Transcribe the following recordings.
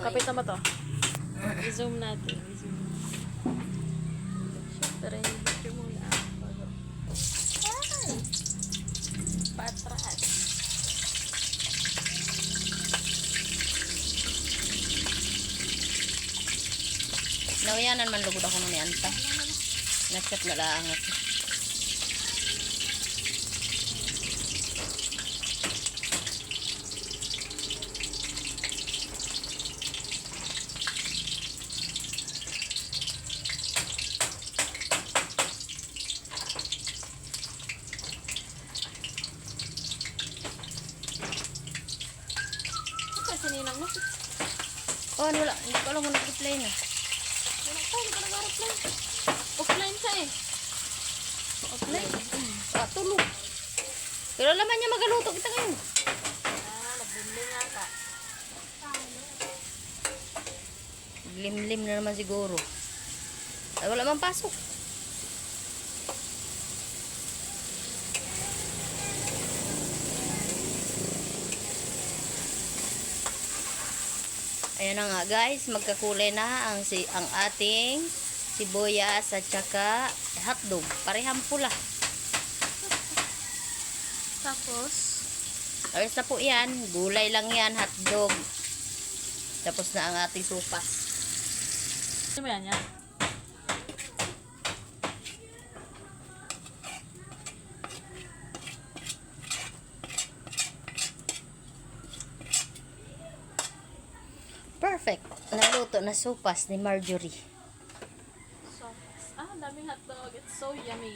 Kapitan mo to. I-zoom natin. I-zoom. Siyempre, hindi muna. Ay! Patras. Nawayanan man lugod ako ni Anta. Nachat na lang ako. Sininang mo. Oh, wala. Hindi ko alam kung nag-reply na. Wala pa, hindi ka nag-reply. Offline siya eh. Offline? Tulog. Pero laman niya magaluto kita ngayon. Nagbili nga ka. Limlim na naman siguro. Ay, wala man pasok. Ayan na nga guys, magkakulay na ang ating sibuyas at saka hotdog. Parehang pula. Tapos, Ayos na po yan. Gulay lang yan, hotdog. Tapos na ang ating supas. ano mo yan yan? Perfect. Naluto na supas ni Marjorie. So, daming hotdog. It's so yummy.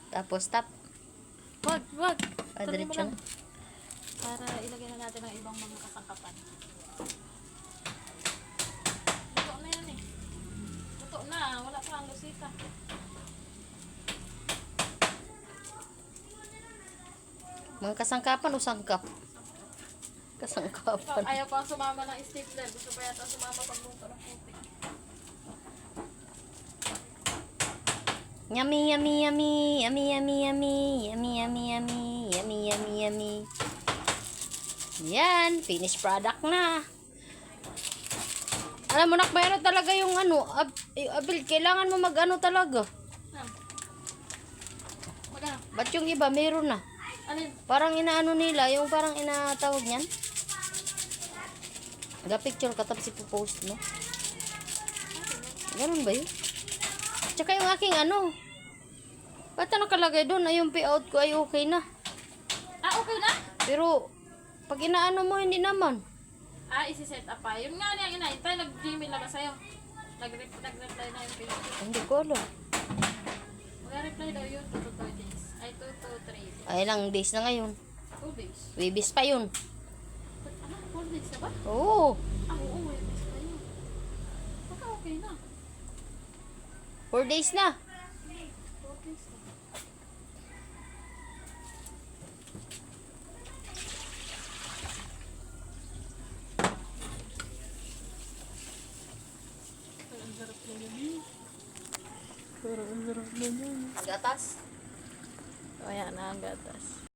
Tapos tap. Wag. Tuloy mo Diretso lang. na. Para ilagay na natin ang ibang mga kasangkapan. Luto na yan eh. Luto na. Wala pa ang lusita. Mga kasangkapan o sangkap? Kasangkapan. Ayaw pa sumama ng stapler. Gusto pa yata sumama pagluto ng puti. Yummy, yummy, yummy. Yummy, yummy, yummy. Yummy, yummy, yummy. Yummy, yummy, yummy. Yan. Finished product na. Alam mo nak, mayroon talaga yung abil. Kailangan mo mag-ano talaga. Magano? Ba't yung iba, mayroon na. Alin? Parang inaano nila, yung parang inatawag niyan. Ga-picture ka tapos ipopost mo. Ganun ba yun? Tsaka yung aking ba't na nakalagay doon? Ay, yung payout ko ay okay na. Okay na? Pero, pag inaano mo, hindi naman. Isi-set up pa. Yun nga niya inaintay. Nag-gmail na ba sa'yo? Nag-reply na yung Facebook. Hindi ko alam. Mag-reply daw yun. 2 to 3 days. Ay, 2 to 3 days. Ay, ilang days na ngayon. 2 days. Webis pa yun. 4 days na ba? Oo. Oo, wait. Days pa yun. Baka okay na. 4 days na. 4 days na. Ang sarap na yun. Ang sarap na yun. Gatas. O, ayan na ang gatas.